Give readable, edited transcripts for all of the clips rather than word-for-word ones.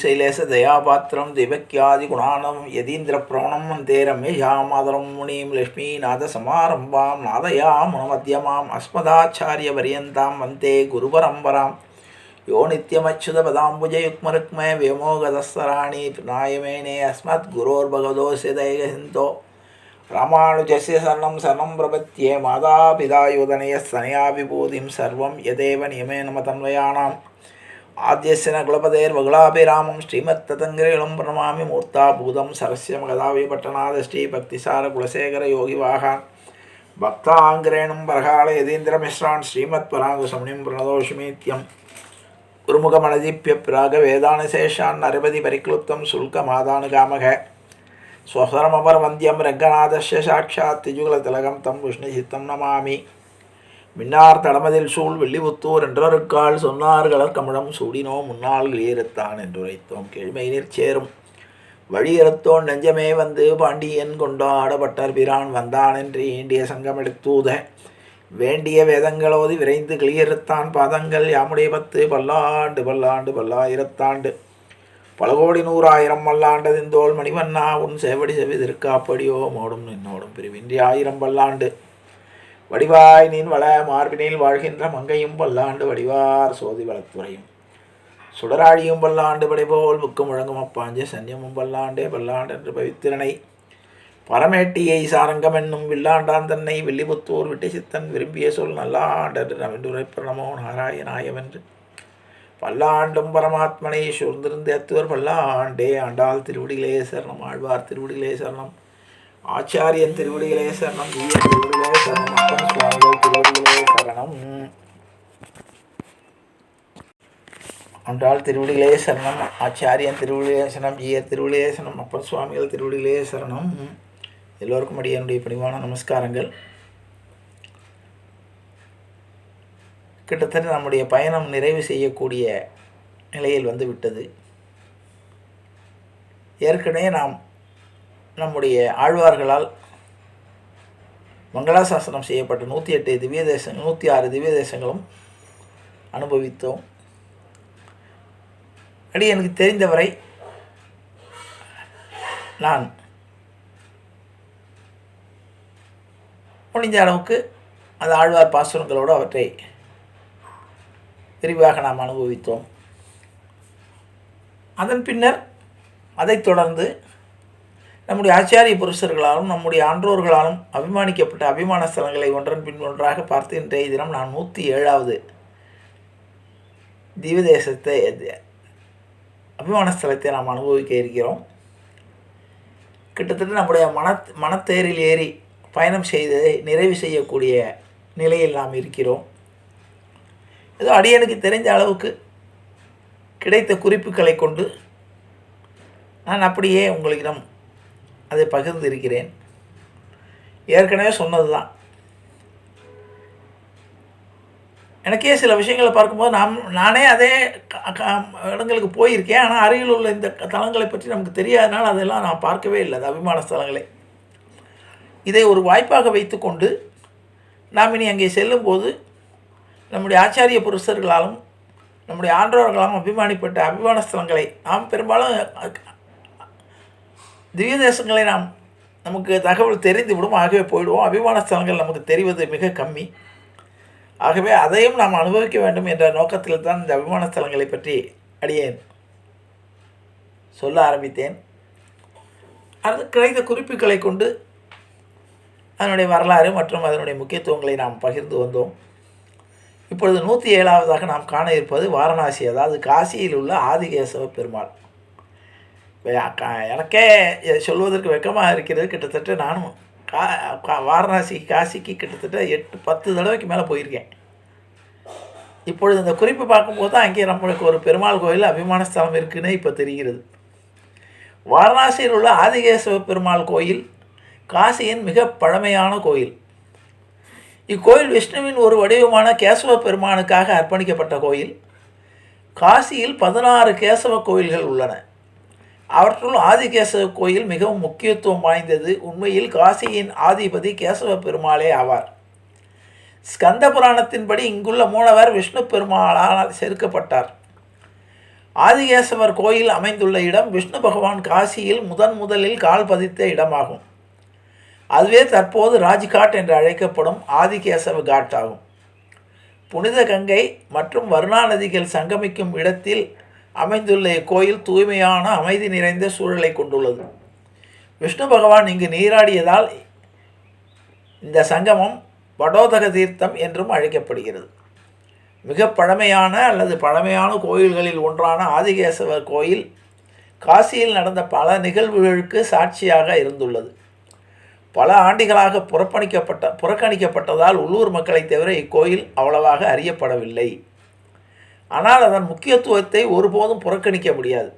ஸ்ரீசைலேச தயாபாத்திரம் திவக்கியாதி குணானம் யதீந்திர பிரவணம் வந்தே ரமேஷாமாதரம் முனிம் லக்ஷ்மீநாத சமாரம்பாம் நாதயா முனமத்தியமாம் அஸ்மதாச்சாரிய பரியந்தாம் வந்தே குருபரம்பராம் யோ நித்யமச்சுத பதாம்புஜயுக்மருக்ம விமோகதஸ்தராணி நாயமேனே அஸ்மத் குரோர்பகவதோஸ்ய தயகசிந்தோ ராமானுஜஸ்ய சரணம் சரணம் பிரபத்யே மாதாபிதாயோதனய சனயா விபூதிம் சர்வம் யதேவ நியமேன மதன்வயானாம் ஆத்யஸ்ய குலபதேர் வகுலாபிராமம் ஸ்ரீமத் ததங்கிரிலம் பிரணமாமி மூர்த்தாபூதம் சரஸ்ய மகதாவி பட்டநாத ஸ்ரீ பக்திசார குலசேகர யோகிவாகான் பக்தாங்கிரேணும் பரகால யதீந்திர மிஸ்ரான் ஸ்ரீமத் பராங்குசமுனிம் பிரணதோஷிமீத்யம் குருமுகமனதீப்ய பிராக வேதானசேஷான் நரபதி பரிக்ளுப்தம் சுல்கமாதானுகாமக ஸ்வசரமபர வந்தியம் ரங்கநாதஸ்ய சாட்சாத் திஜுகுலதிலகம் தம் விஷ்ணுசித்தம் நமாமி. மின்னார் தடமதில் சூழ் வெள்ளிபுத்தூர் என்றொருக்கால் சொன்னார் கலர்கமிழம் சூடினோ முன்னாள் கிளியறுத்தான் என்றுரைத்தோம். கீழ்மை நிற்சேரும் வழியறுத்தோன் நெஞ்சமே வந்து பாண்டியன் கொண்டாடப்பட்டர் பிரான் வந்தான் என்று ஈண்டிய சங்கமெடுத்தூத வேண்டிய வேதங்களோதி விரைந்து கிளியறுத்தான் பாதங்கள் யாமுடைய 10 பல்லாண்டு பல்லாண்டு பல்லாயிரத்தாண்டு பல கோடி 100,000 மல்லாண்டதிந்தோள் மணிவண்ணா உன் சேவடி செவிதிருக்காப்படியோ மோடும் நின்னோடும் பிரிவின்றி 1000 பல்லாண்டு வடிவாய் நீன் வள மார்பினில் வாழ்கின்ற மங்கையும் பல்லாண்டு வடிவார் சோதி வளத்துறையும் சுடராழியும் பல்லாண்டு படைபோல் புக்கு முழங்கும் அப்பாஞ்ச சன்யமும் பல்லாண்டே பல்லாண்டு என்று பவித்திரனை பரமேட்டியை சாரங்கம் என்னும் வில்லாண்டான் தன்னை வில்லிபுத்தூர் விட்டு சித்தன் விரும்பிய சொல் நல்லாண்டென்று நவென்றுரைப்பரணமோ நாராயணாயவென்று பல்லாண்டும் பரமாத்மனை சூழ்ந்திருந்த அத்துவர் பல்லாண்டே ஆண்டாள் திருவடிகளே சரணம், ஆழ்வார் திருவடிகளே சரணம், ஆச்சாரியன் திருவடிகளே சரணம், ஜீயன் திருவடிகளே சரணம், அப்பன் சுவாமிகள் திருவடிகளே சரணம். ஆண்டாள் திருவடிகளே சரணம், ஆச்சாரியன் திருவடிகளே சரணம், ஜீயர் திருவடிகளே சரணம், அப்பன் சுவாமிகள் திருவடிகளே சரணம். எல்லோருக்கும் அடியனுடைய பணிவான நமஸ்காரங்கள். கிட்டத்தட்ட நம்முடைய பயணம் நிறைவு செய்யக்கூடிய நிலையில் வந்து விட்டது. ஏற்கனவே நாம் நம்முடைய ஆழ்வார்களால் மங்களாசாசனம் செய்யப்பட்ட 108 திவ்ய தேசங்கள் 106 திவ்ய தேசங்களும் அனுபவித்தோம். எனக்கு தெரிந்தவரை நான் முடிஞ்ச அளவுக்கு அந்த ஆழ்வார் பாசுரங்களோடு அவற்றை விரிவாக நாம் அனுபவித்தோம். அதன் பின்னர் அதைத் தொடர்ந்து நம்முடைய ஆச்சாரிய புருஷர்களாலும் நம்முடைய ஆன்றோர்களாலும் அபிமானிக்கப்பட்ட அபிமான ஸ்தலங்களை ஒன்றன் பின் ஒன்றாக பார்த்து இன்றைய தினம் நான் 107வது திவ்யதேசத்தை அபிமான ஸ்தலத்தை நாம் அனுபவிக்க இருக்கிறோம். கிட்டத்தட்ட நம்முடைய மனத்தேரில் ஏறி பயணம் செய்ததை நிறைவு செய்யக்கூடிய நிலையில் நாம் இருக்கிறோம். ஏதோ அடியனுக்கு தெரிஞ்ச அளவுக்கு கிடைத்த குறிப்புகளை கொண்டு நான் அப்படியே உங்களிடம் அதை பகிர்ந்து இருக்கிறேன். ஏற்கனவே சொன்னது தான். எனக்கே சில விஷயங்களை பார்க்கும்போது நானே அதே இடங்களுக்கு போயிருக்கேன். ஆனால் அருகில் உள்ள இந்த தலங்களை பற்றி நமக்கு தெரியாதனால அதெல்லாம் நான் பார்க்கவே இல்லை, அது அபிமான ஸ்தலங்களை. இதை ஒரு வாய்ப்பாக வைத்துக்கொண்டு நாம் இனி அங்கே செல்லும்போது நம்முடைய ஆச்சாரிய புருஷர்களாலும் நம்முடைய ஆன்றோர்களாலும் அபிமானிப்பட்ட அபிமான ஸ்தலங்களை நாம் பெரும்பாலும் திவ்ய தேசங்களை நமக்கு தகவல் தெரிந்து விடும். ஆகவே போயிடுவோம். அபிமான ஸ்தலங்கள் நமக்கு தெரிவது மிக கம்மி. ஆகவே அதையும் நாம் அனுபவிக்க வேண்டும் என்ற நோக்கத்தில் தான் இந்த அபிமான ஸ்தலங்களை பற்றி அடியேன் சொல்ல ஆரம்பித்தேன். அது கிடைத்த குறிப்புகளை கொண்டு அதனுடைய வரலாறு மற்றும் அதனுடைய முக்கியத்துவங்களை நாம் பகிர்ந்து வந்தோம். இப்பொழுது 107வதாக நாம் காண இருப்பது வாரணாசி, அதாவது காசியில் உள்ள ஆதிகேசவ பெருமாள். எனக்கே சொல்வதற்கு வெக்கமாக இருக்கிறது. கிட்டத்தட்ட நானும் வாரணாசி காசிக்கு கிட்டத்தட்ட 8-10 தடவைக்கு மேலே போயிருக்கேன். இப்பொழுது இந்த குறிப்பு பார்க்கும்போது தான் அங்கே நம்மளுக்கு ஒரு பெருமாள் கோயில் அபிமான ஸ்தலம் இருக்குன்னு இப்போ தெரிகிறது. வாரணாசியில் உள்ள ஆதிகேசவ பெருமாள் கோயில் காசியின் மிக பழமையான கோயில். இக்கோயில் விஷ்ணுவின் ஒரு வடிவமான கேசவ பெருமானுக்காக அர்ப்பணிக்கப்பட்ட கோயில். காசியில் 16 கேசவ கோயில்கள் உள்ளன. அவற்றுள் ஆதிகேசவ கோயில் மிகவும் முக்கியத்துவம் வாய்ந்தது. உண்மையில் காசியின் ஆதிபதி கேசவ பெருமாளே ஆவார். ஸ்கந்த புராணத்தின்படி இங்குள்ள மூலவர் விஷ்ணு பெருமாளால் செதுக்கப்பட்டார். ஆதிகேசவர் கோயில் அமைந்துள்ள இடம் விஷ்ணு பகவான் காசியில் முதலில் கால் பதித்த இடமாகும். அதுவே தற்போது ராஜ்காட் என்று அழைக்கப்படும் ஆதிகேசவ காட் ஆகும். புனித கங்கை மற்றும் வருணா நதிகள் சங்கமிக்கும் இடத்தில் அமைந்துள்ள இக்கோயில் தூய்மையான அமைதி நிறைந்த சூழலை கொண்டுள்ளது. விஷ்ணு பகவான் இங்கு நீராடியதால் இந்த சங்கமம் வடோதக தீர்த்தம் என்றும் அழைக்கப்படுகிறது. மிக பழமையான அல்லது பழமையான கோயில்களில் ஒன்றான ஆதிகேசவர் கோயில் காசியில் நடந்த பல நிகழ்வுகளுக்கு சாட்சியாக இருந்துள்ளது. பல ஆண்டுகளாக புறக்கணிக்கப்பட்டதால் உள்ளூர் மக்களை தவிர இக்கோயில் அவ்வளவாக அறியப்படவில்லை. ஆனால் அதன் முக்கியத்துவத்தை ஒருபோதும் புறக்கணிக்க முடியாது.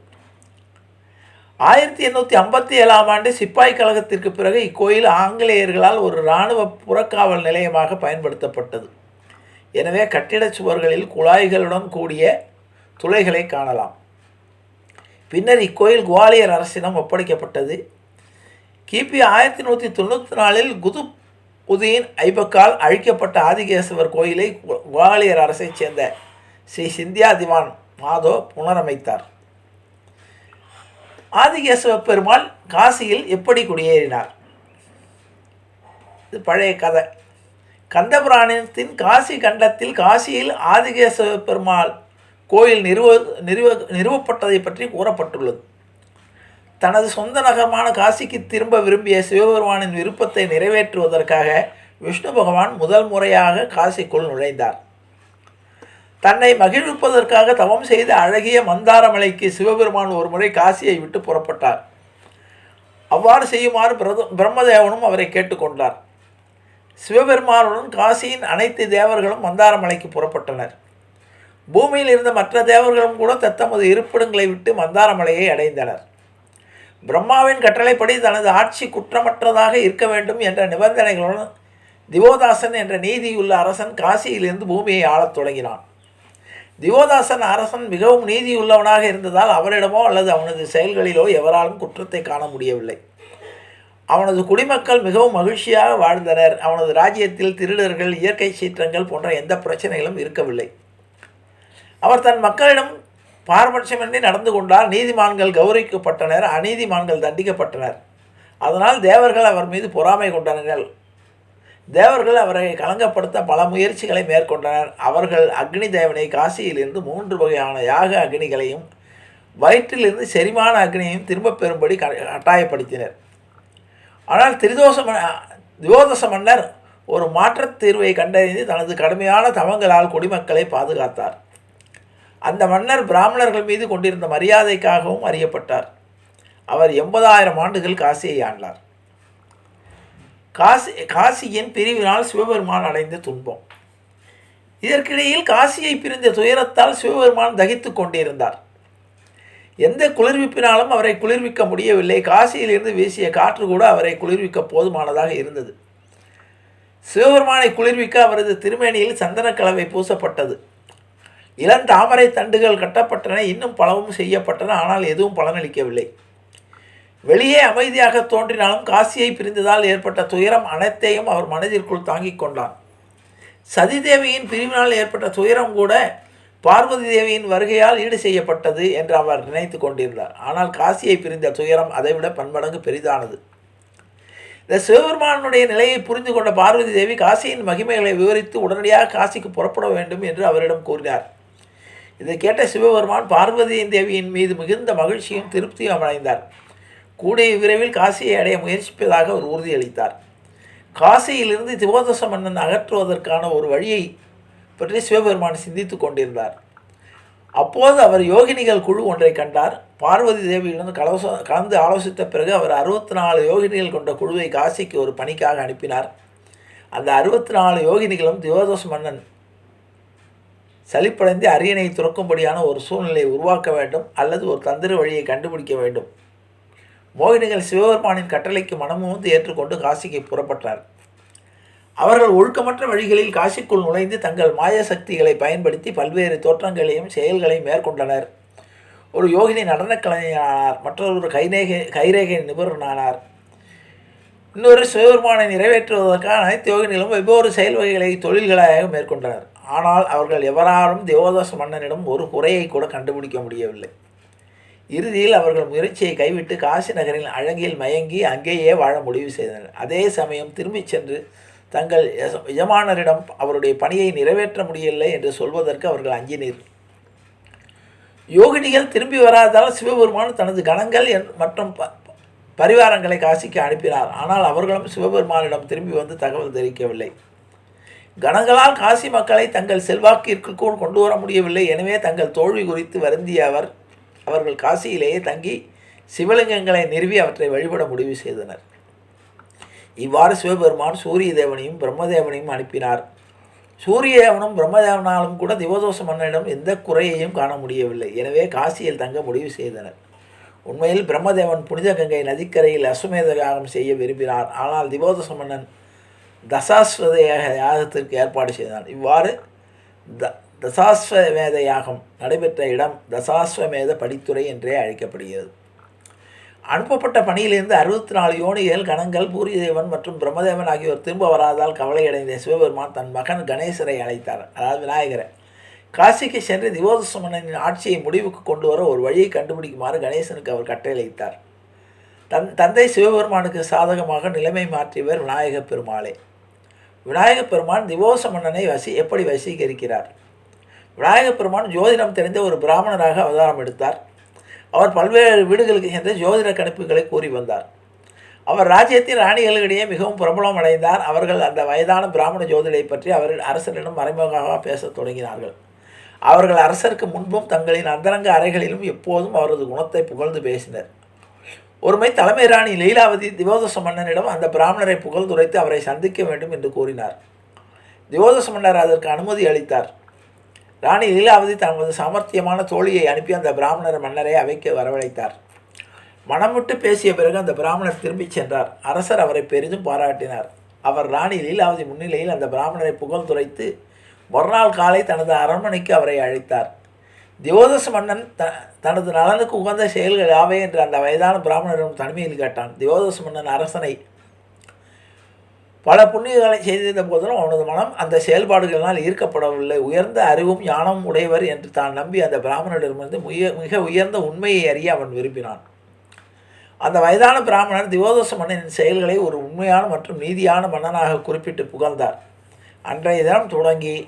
1857ஆம் ஆண்டு சிப்பாய் கழகத்திற்கு பிறகு இக்கோயில் ஆங்கிலேயர்களால் ஒரு இராணுவ புறக்காவல் நிலையமாக பயன்படுத்தப்பட்டது. எனவே கட்டிடச் சுவர்களில் குழாய்களுடன் கூடிய துளைகளை காணலாம். பின்னர் இக்கோயில் குவாலியர் அரசிடம் ஒப்படைக்கப்பட்டது. கிபி 1194இல் குதுப் உதீன் ஐபக்கால் அழிக்கப்பட்ட ஆதிகேசவர் கோயிலை குவாலியர் அரசைச் சேர்ந்த ஸ்ரீ சிந்தியா திவான் மாதோ புனரமைத்தார். ஆதிகேசவ பெருமாள் காசியில் எப்படி குடியேறினார்? இது பழைய கதை. கந்தபுராணத்தின் காசி கண்டத்தில் காசியில் ஆதிகேசவ பெருமாள் கோயில் நிறுவப்பட்டதை பற்றி கூறப்பட்டுள்ளது. தனது சொந்த நகரமான காசிக்கு திரும்ப விரும்பிய சிவபெருமானின் விருப்பத்தை நிறைவேற்றுவதற்காக விஷ்ணு பகவான் முதல் முறையாக காசிக்குள் நுழைந்தார். தன்னை மகிழ்விப்பதற்காக தவம் செய்த அழகிய மந்தாரமலைக்கு சிவபெருமான் ஒரு முறை காசியை விட்டு புறப்பட்டார். அவ்வாறு செய்யுமாறு பிரம்மதேவனும் அவரை கேட்டுக்கொண்டார். சிவபெருமானுடன் காசியின் அனைத்து தேவர்களும் மந்தாரமலைக்கு புறப்பட்டனர். பூமியில் இருந்த மற்ற தேவர்களும் கூட தத்தமது இருப்பிடங்களை விட்டு மந்தாரமலையை அடைந்தனர். பிரம்மாவின் கட்டளைப்படி தனது ஆட்சி குற்றமற்றதாக இருக்க வேண்டும் என்ற நிபந்தனைகளுடன் திவோதாசன் என்ற நீதியுள்ள அரசன் காசியிலிருந்து பூமியை ஆளத் தொடங்கினான். திவோதாசன் அரசன் மிகவும் நீதியுள்ளவனாக இருந்ததால் அவரிடமோ அல்லது அவனது செயல்களிலோ எவராலும் குற்றத்தை காண முடியவில்லை. அவனது குடிமக்கள் மிகவும் மகிழ்ச்சியாக வாழ்ந்தனர். அவனது ராஜ்யத்தில் திருடர்கள், இயற்கை சீற்றங்கள் போன்ற எந்த பிரச்சனைகளும் இருக்கவில்லை. அவர் தன் மக்களிடம் பாரபட்சமின்றி நடந்து கொண்டால் நீதிமான்கள் கௌரவிக்கப்பட்டனர், அநீதிமான்கள் தண்டிக்கப்பட்டனர். அதனால் தேவர்கள் அவர் மீது பொறாமை கொண்டனர். தேவர்கள் அவரை கலங்கப்படுத்த பல முயற்சிகளை மேற்கொண்டனர். அவர்கள் அக்னி தேவனை காசியிலிருந்து 3 வகையான யாக அக்னிகளையும் வயிற்றிலிருந்து செரிமான அக்னியையும் திரும்பப் பெறும்படி கட்டாயப்படுத்தினர். ஆனால் திவோதச மன்னர் ஒரு மாற்றுத் தீர்வை கண்டறிந்து தனது கடுமையான தவங்களால் குடிமக்களை பாதுகாத்தார். அந்த மன்னர் பிராமணர்கள் மீது கொண்டிருந்த மரியாதைக்காகவும் அறியப்பட்டார். அவர் 80,000 ஆண்டுகள் காசியை ஆண்டார். காசியின் பிரிவினால் சிவபெருமான் அடைந்த துன்பம். இதற்கிடையில் காசியை பிரிந்த துயரத்தால் சிவபெருமான் தகித்து கொண்டிருந்தார். எந்த குளிர்விப்பினாலும் அவரை குளிர்விக்க முடியவில்லை. காசியிலிருந்து வீசிய காற்று கூட அவரை குளிர்விக்க போதுமானதாக இருந்தது. சிவபெருமானை குளிர்விக்க அவரது திருமேனியில் சந்தனக்கலவை பூசப்பட்டது. இளந்தாமரை தண்டுகள் கட்டப்பட்டன, இன்னும் பலவும் செய்யப்பட்டன. ஆனால் எதுவும் பலனளிக்கவில்லை. வெளியே அமைதியாக தோன்றினாலும் காசியை பிரிந்ததால் ஏற்பட்ட துயரம் அனைத்தையும் அவர் மனதிற்குள் தாங்கிக் கொண்டார். சதிதேவியின் பிரிவினால் ஏற்பட்ட துயரம் கூட பார்வதி தேவியின் வருகையால் ஈடு செய்யப்பட்டது என்று அவர் நினைத்து கொண்டிருந்தார். ஆனால் காசியை பிரிந்த துயரம் அதைவிட பன்மடங்கு பெரிதானது. இந்த சிவபெருமானுடைய நிலையை புரிந்து கொண்ட பார்வதி தேவி காசியின் மகிமைகளை விவரித்து உடனடியாக காசிக்கு புறப்பட வேண்டும் என்று அவரிடம் கூறினார். இதை கேட்ட சிவபெருமான் பார்வதியின் தேவியின் மீது மிகுந்த மகிழ்ச்சியும் திருப்தியும் அடைந்தார். கூடிய விரைவில் காசியை அடைய முயற்சிப்பதாக அவர் உறுதியளித்தார். காசியிலிருந்து திவோதச மன்னன் அகற்றுவதற்கான ஒரு வழியை பற்றி சிவபெருமான் சிந்தித்து கொண்டிருந்தார். அப்போது அவர் யோகினிகள் குழு ஒன்றை கண்டார். பார்வதி தேவியிலிருந்து கலந்து ஆலோசித்த பிறகு அவர் 64 யோகினிகள் கொண்ட குழுவை காசிக்கு ஒரு பணிக்காக அனுப்பினார். அந்த 64 யோகினிகளும் திவோதச மன்னன் சலிப்படைந்து அரியணை துறக்கும்படியான ஒரு சூழ்நிலையை உருவாக்க வேண்டும் அல்லது ஒரு தந்திர வழியை கண்டுபிடிக்க வேண்டும். மோகினிகள் சிவபெருமானின் கட்டளைக்கு மனமுந்து ஏற்றுக்கொண்டு காசிக்கு புறப்பட்டார். அவர்கள் ஒழுக்கமற்ற வழிகளில் காசிக்குள் நுழைந்து தங்கள் மாய சக்திகளை பயன்படுத்தி பல்வேறு தோற்றங்களையும் செயல்களையும் மேற்கொண்டனர். ஒரு யோகினி நடனக் கலைஞரானார், மற்றொரு கைரேகை நிபுணரானார். இன்னொரு சிவபெருமானை நிறைவேற்றுவதற்கான அனைத்து யோகினிகளும் வெவ்வேறு செயல் வகைகளை தொழில்களாக மேற்கொண்டனர். ஆனால் அவர்கள் எவராலும் தியோதச மன்னனிடம் ஒரு குறையை கூட கண்டுபிடிக்க முடியவில்லை. இறுதியில் அவர்கள் முயற்சியை கைவிட்டு காசி நகரின் அழகில் மயங்கி அங்கேயே வாழ முடிவு செய்தனர். அதே சமயம் திரும்பிச் சென்று தங்கள் எஜமானரிடம் அவருடைய பணியை நிறைவேற்ற முடியவில்லை என்று சொல்வதற்கு அவர்கள் அஞ்சினர். யோகினிகள் திரும்பி வராததால் சிவபெருமான் தனது கணங்கள் மற்றும் பரிவாரங்களை காசிக்கு அனுப்பினார். ஆனால் அவர்களும் சிவபெருமானிடம் திரும்பி வந்து தகவல் தெரிவிக்கவில்லை. கணங்களால் காசி மக்களை தங்கள் செல்வாக்கிற்குள் கொண்டு வர முடியவில்லை. எனவே தங்கள் தோல்வி குறித்து வருந்திய அவர்கள் காசியிலேயே தங்கி சிவலிங்கங்களை நிறுவி அவற்றை வழிபட முடிவு செய்தனர். இவ்வாறு சிவபெருமான் சூரிய தேவனையும் பிரம்மதேவனையும் அனுப்பினார். சூரிய தேவனும் பிரம்மதேவனாலும் கூட திவோதச மன்னனிடம் எந்த குறையையும் காண முடியவில்லை. எனவே காசியில் தங்க முடிவு செய்தனர். உண்மையில் பிரம்மதேவன் புனித கங்கை நதிக்கரையில் அசுமேத யாகம் செய்ய விரும்பினார். ஆனால் திவோதச மன்னன் தசாஸ்வத யாகத்திற்கு ஏற்பாடு செய்தான். இவ்வாறு தசாஸ்வமேத யாகம் நடைபெற்ற இடம் தசாஸ்வமேத படித்துறை என்றே அழைக்கப்படுகிறது. அனுப்பப்பட்ட பணியிலிருந்து 64 யோனிகள் கணங்கள் பூரிதேவன் மற்றும் பிரம்மதேவன் ஆகியோர் திரும்ப வராதால் கவலையடைந்த சிவபெருமான் தன் மகன் கணேசரை அழைத்தார், அதாவது விநாயகரை. காசிக்கு சென்று திவோதச மன்னனின் ஆட்சியை முடிவுக்கு கொண்டு வர ஒரு வழியை கண்டுபிடிக்குமாறு கணேசனுக்கு அவர் கட்டளையிட்டார். தந்தை சிவபெருமானுக்கு சாதகமாக நிலைமை மாற்றியவர் விநாயகப் பெருமாளே. விநாயகப் பெருமான் திவோதச மன்னனை எப்படி வசீகரிக்கிறார்? விநாயகப் பெருமான் ஜோதிடம் தெரிந்த ஒரு பிராமணராக அவதாரம் எடுத்தார். அவர் பல்வேறு வீடுகளுக்கு சென்று ஜோதிட கணிப்புகளை கூறி வந்தார். அவர் ராஜ்யத்தின் ராணிகளிடையே மிகவும் பிரபலம் அடைந்தார். அவர்கள் அந்த வயதான பிராமண ஜோதிடரை பற்றி அரசரிடம் மறைமுகமாக பேசத் தொடங்கினார்கள். அவர்கள் அரசருக்கு முன்பும் தங்களின் அந்தரங்க அறைகளிலும் எப்போதும் அவரது குணத்தை புகழ்ந்து பேசினர். ஒருமை தலைமை ராணி லீலாவதி திவோதச மன்னனிடம் அந்த பிராமணரை புகழ்ந்துரைத்து அவரை சந்திக்க வேண்டும் என்று கூறினார். திவோதச மன்னர் அதற்கு அனுமதி அளித்தார். ராணி லீலாவதி தனது சாமர்த்தியமான தோழியை அனுப்பி அந்த பிராமணர் மன்னரை அவைக்கு வரவழைத்தார். மனம் விட்டு பேசிய பிறகு அந்த பிராமணர் திரும்பிச் சென்றார். அரசர் அவரை பெரிதும் பாராட்டினார். அவர் ராணி லீலாவதி முன்னிலையில் அந்த பிராமணரை புகழ்ந்துரைத்து மறுநாள் காலை தனது அரண்மனைக்கு அவரை அழைத்தார். திவோதச மன்னன் தனது நலனுக்கு உகந்த செயல்கள் யாவை என்று அந்த வயதான பிராமணரிடம் தனிமையில் கேட்டான். திவோதச மன்னன் அரசனை பல புண்ணியங்களை செய்திருந்த போதிலும் அவனது மனம் அந்த செயல்பாடுகளினால் ஈர்க்கப்படவில்லை. உயர்ந்த அறிவும் ஞானமும் உடையவர் என்று தான் நம்பி அந்த பிராமணரிடமிருந்து மிக உயர்ந்த உண்மையை அறிய அவன் விரும்பினான். அந்த வயதான பிராமணர் திவோதச மன்னனின் செயல்களை ஒரு உண்மையான மற்றும் நீதியான மன்னனாக குறிப்பிட்டு புகழ்ந்தார். அன்றைய தினம் தொடங்கும்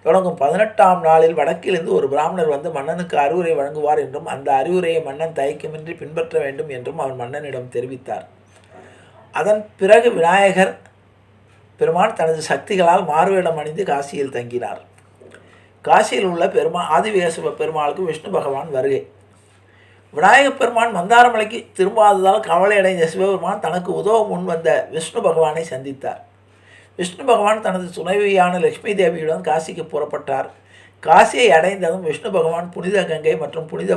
18ஆம் நாளில் வடக்கிலிருந்து ஒரு பிராமணர் வந்து மன்னனுக்கு அறிவுரை வழங்குவார் என்றும் அந்த அறிவுரையை மன்னன் தயக்கமின்றி பின்பற்ற வேண்டும் என்றும் அவன் மன்னனிடம் தெரிவித்தார். அதன் பிறகு விநாயகர் பெருமான் தனது சக்திகளால் மாறுவேடம் அணிந்து காசியில் தங்கினார். காசியில் உள்ள ஆதிவேசவ பெருமாளுக்கு விஷ்ணு பகவான் வருகை. விநாயகப் பெருமான் மந்தாரமலைக்கு திரும்பாததால் கவலையடைந்த சிவபெருமான் தனக்கு உதவ முன் வந்த விஷ்ணு பகவானை சந்தித்தார். விஷ்ணு பகவான் தனது துணைவியான லட்சுமி தேவியுடன் காசிக்கு புறப்பட்டார். காசியை அடைந்ததும் விஷ்ணு பகவான் புனித கங்கை மற்றும் புனித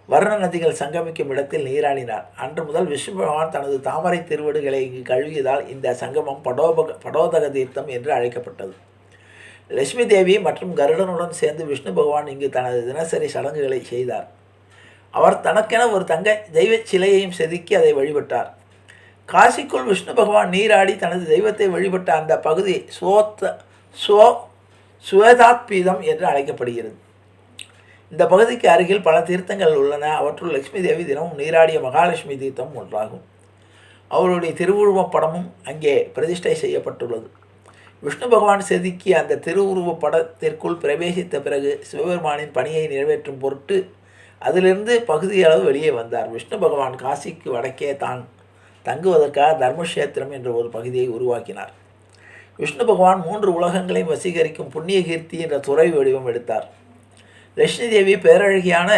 வர்ண நதிகள் சங்கமிக்கும் இடத்தில் நீராடினார். அன்று முதல் விஷ்ணு பகவான் தனது தாமரை திருவடுகளை இங்கு கழுவியதால் இந்த சங்கமம் படோதக தீர்த்தம் என்று அழைக்கப்பட்டது. லட்சுமி தேவி மற்றும் கருடனுடன் சேர்ந்து விஷ்ணு பகவான் இங்கு தனது தினசரி சடங்குகளை செய்தார். அவர் தனக்கென ஒரு தங்க தெய்வ சிலையையும் செதுக்கி அதை வழிபட்டார். காசிக்குள் விஷ்ணு பகவான் நீராடி தனது தெய்வத்தை வழிபட்ட அந்த பகுதி சுவேதாத்பீதம் என்று அழைக்கப்படுகிறது. இந்த பகுதிக்கு அருகில் பல தீர்த்தங்கள் உள்ளன. அவற்றுள் லட்சுமி தேவி தினமும் நீராடிய மகாலட்சுமி தீர்த்தம் ஒன்றாகும். அவருடைய திருவுருவப் படமும் அங்கே பிரதிஷ்டை செய்யப்பட்டுள்ளது. விஷ்ணு பகவான் செதுக்கிய அந்த திருவுருவப் படத்திற்குள் பிரவேசித்த பிறகு சிவபெருமானின் பணியை நிறைவேற்றும் பொருட்டு அதிலிருந்து பகுதியளவு வெளியே வந்தார். விஷ்ணு பகவான் காசிக்கு வடக்கே தான் தங்குவதற்காக தர்மக்ஷேத்திரம் என்ற ஒரு பகுதியை உருவாக்கினார். விஷ்ணு பகவான் 3 உலகங்களையும் வசீகரிக்கும் புண்ணிய கீர்த்தி என்ற துறை வடிவம் எடுத்தார். லட்சுமி தேவி பேரழகியான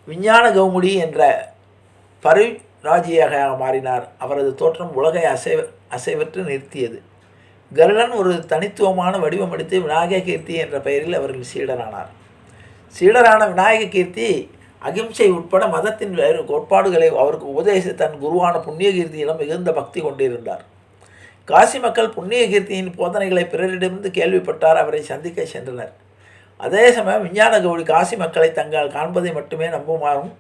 விஞ்ஞான கௌமுடி என்ற பரிராஜியாக மாறினார். அவரது தோற்றம் உலகை அசைவற்று நிறுத்தியது. கருடன் ஒரு தனித்துவமான வடிவம் எடுத்து விநாயக கீர்த்தி என்ற பெயரில் அவர்கள் சீடரானார். சீடரான விநாயக கீர்த்தி அகிம்சை உட்பட மதத்தின் வேறு கோட்பாடுகளை அவருக்கு உபதேசித்த தன் குருவான புண்ணியகீர்த்தியிடம் மிகுந்த பக்தி கொண்டிருந்தார். காசி மக்கள் புண்ணியகீர்த்தியின் போதனைகளை பிறரிடமிருந்து கேள்விப்பட்டார். அவரை சந்திக்க சென்றனர். அதே சமயம் விஞ்ஞான கௌரி காசி மக்களை தங்கள் காண்பதை மட்டுமே நம்புமாறும்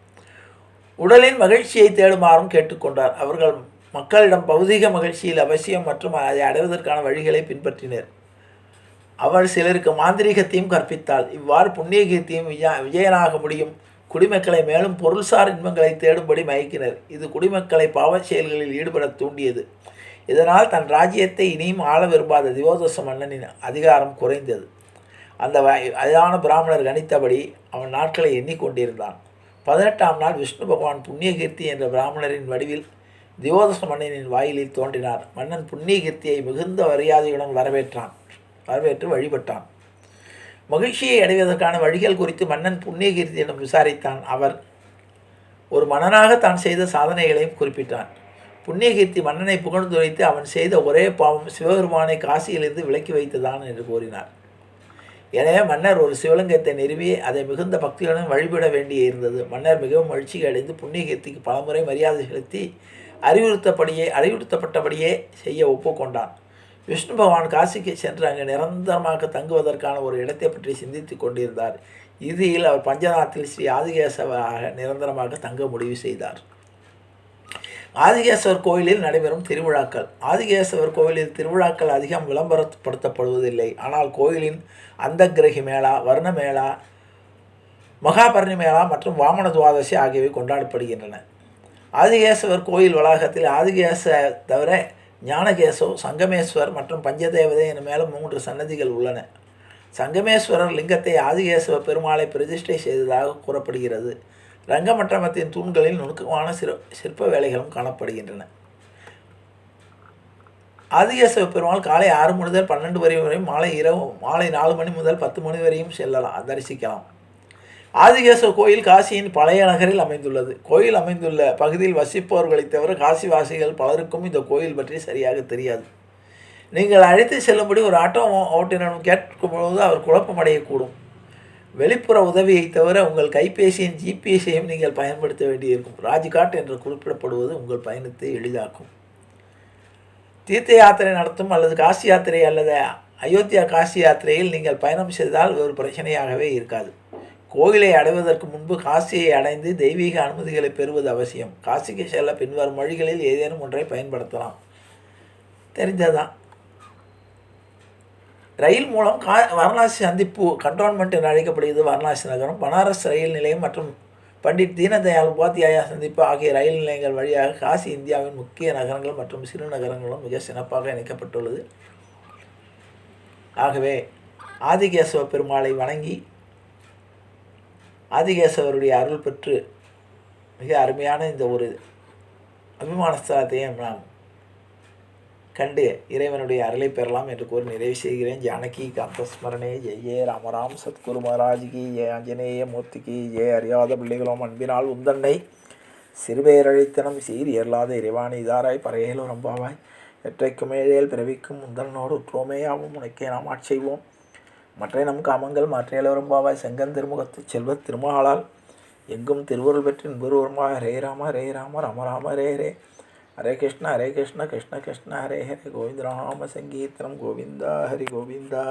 உடலின் மகிழ்ச்சியை தேடுமாறும் கேட்டுக்கொண்டார். அவர்கள் மக்களிடம் பௌதிக மகிழ்ச்சியில் அவசியம் மற்றும் அதை அடைவதற்கான வழிகளை பின்பற்றினர். அவள் சிலருக்கு மாந்திரீகத்தையும் கற்பித்தாள். இவ்வாறு புண்ணிய கீர்த்தியும் விஜயனாக முடியும். குடிமக்களை மேலும் பொருள்சார் இன்பங்களை தேடும்படி மயக்கினர். இது குடிமக்களை பாவச் செயல்களில் ஈடுபட தூண்டியது. இதனால் தன் ராஜ்யத்தை இனியும் ஆள விரும்பாத திவோதச மன்னனின் அதிகாரம் குறைந்தது. அந்த வயதான பிராமணர் கணித்தபடி அவன் நாட்களை எண்ணிக்கொண்டிருந்தான். 18ஆம் நாள் விஷ்ணு பகவான் புண்ணியகீர்த்தி என்ற பிராமணரின் வடிவில் திவோதச மன்னனின் வாயிலில் தோன்றினார். மன்னன் புண்ணியகீர்த்தியை மிகுந்த மரியாதையுடன் வரவேற்று வழிபட்டான். மகிழ்ச்சியை அடைவதற்கான வழிகள் குறித்து மன்னன் புண்ணியகீர்த்தியிடம் விசாரித்தான். அவர் ஒரு மன்னனாக தான் செய்த சாதனைகளையும் குறிப்பிட்டான். புண்ணியகீர்த்தி மன்னனை புகழ்ந்துரைத்து அவன் செய்த ஒரே பாவம் சிவபெருமானை காசியிலிருந்து விலக்கி வைத்ததான் என்று கூறினார். எனவே மன்னர் ஒரு சிவலிங்கத்தை நிறுவி அதை மிகுந்த பக்தியுடன் வழிபட வேண்டியிருந்தது. மன்னர் மிகவும் மகிழ்ச்சி அடைந்து புண்ணியகீர்த்திக்கு பலமுறை மரியாதை செலுத்தி அறிவுறுத்தப்பட்டபடியே செய்ய ஒப்புக்கொண்டான். விஷ்ணு பகவான் காசிக்கு சென்று அங்கு நிரந்தரமாக தங்குவதற்கான ஒரு இடத்தை பற்றி சிந்தித்து கொண்டிருந்தார். இறுதியில் அவர் பஞ்சநாத்தில் ஸ்ரீ ஆதிகேசவராக நிரந்தரமாக தங்க முடிவு செய்தார். ஆதிகேசவர் கோயிலில் நடைபெறும் திருவிழாக்கள். ஆதிகேசவர் கோயிலில் திருவிழாக்கள் அதிகம் விளம்பரப்படுத்தப்படுவதில்லை. ஆனால் கோயிலின் அந்தக்கிரகி மேளா, வர்ண மேளா, மகாபரணி மேளா மற்றும் வாமன துவாதசி ஆகியவை கொண்டாடப்படுகின்றன. ஆதிகேசவர் கோயில் வளாகத்தில் ஆதிகேச தவிர ஞானகேசோ, சங்கமேஸ்வர் மற்றும் பஞ்சதேவதை என மேலும் 3 சன்னதிகள் உள்ளன. சங்கமேஸ்வரர் லிங்கத்தை ஆதிகேசவ பெருமாளை பிரதிஷ்டை செய்ததாக கூறப்படுகிறது. ரங்கமண்டபத்தின் தூண்களில் நுணுக்கமான சிற்ப வேலைகளும் காணப்படுகின்றன. ஆதிகேசவ பெருமாள் காலை 6 முதல் 12 வரையும் மாலை 4 மணி முதல் 10 மணி வரையும் தரிசிக்கலாம். ஆதிகேசவ கோயில் காசியின் பழைய நகரில் அமைந்துள்ளது. கோயில் அமைந்துள்ள பகுதியில் வசிப்பவர்களை தவிர காசிவாசிகள் பலருக்கும் இந்த கோயில் பற்றி சரியாக தெரியாது. நீங்கள் அழைத்து செல்லும்படி ஒரு ஆட்டோ ஓட்டுநரிடம் கேட்கும்பொழுது அவர் குழப்பமடையக்கூடும். வெளிப்புற உதவியை தவிர உங்கள் கைபேசியின் ஜிபிஎஸையும் நீங்கள் பயன்படுத்த வேண்டியிருக்கும். ராஜ்காட் என்று குறிப்பிடப்படுவது உங்கள் பயணத்தை எளிதாக்கும். தீர்த்த யாத்திரை நடத்தும் அல்லது காசி யாத்திரை அல்லது அயோத்தியா காசி யாத்திரையில் நீங்கள் பயணம் செய்தால் ஒரு பிரச்சனையாகவே இருக்காது. கோயிலை அடைவதற்கு முன்பு காசியை அடைந்து தெய்வீக அனுமதிகளை பெறுவது அவசியம். காசிக்கு செல்ல பின்வரும் வழிகளில் ஏதேனும் ஒன்றை பயன்படுத்தலாம். தெரிஞ்சதுதான். ரயில் மூலம் வாரணாசி சந்திப்பு கண்டோன்மெண்ட் என்று அழைக்கப்படுகிறது. வாரணாசி நகரம், பனாரஸ் ரயில் நிலையம் மற்றும் பண்டிட் தீனதயாள் உபாத்தியாயா சந்திப்பு ஆகிய ரயில் நிலையங்கள் வழியாக காசி இந்தியாவின் முக்கிய நகரங்கள் மற்றும் சிறு நகரங்களும் மிக சிறப்பாக இணைக்கப்பட்டுள்ளது. ஆகவே ஆதிகேசவ பெருமாளை வணங்கி ஆதிகேசவருடைய அருள் பெற்று மிக அருமையான இந்த ஒரு அபிமான ஸ்தலத்தையும் நாம் கண்டு இறைவனுடைய அருளை பெறலாம் என்று கூறி நிறைவு செய்கிறேன். ஜானகி காந்தஸ்மரணே ஜெய ராமராம் சத்குரு மகாராஜிக்கு ஜெய ஆஞ்சநேய மூர்த்திக்கு ஜெய. அறியாத பிள்ளைகளும் அன்பினால் உந்தண்டை சிறுபேரழித்தனம் சீர் ஏறலாத இறைவாணி இதாராய் பறையலோ ரம்பாவாய் எற்றைக்கும் ஏழேல் பிறவிக்கும் முந்தனோடு உற்றோமேயாவும் உனக்கே நாம் ஆட்செய்வோம். மற்ற நம் காமங்கள் மாற்றியலோரம்பாவாய் செங்கன் திருமுகத்து செல்வ திருமகளால் எங்கும் திருவருள் பெற்று இன்புருவருமாய் ஹரே ராம ராம ராம ஹரே ஹரே கிருஷ்ண கிருஷ்ண கிருஷ்ண ஹரே ஹரே கோவிந்த ராம சங்கீர்த்தனம் கோவிந்தா ஹரி கோவிந்தா.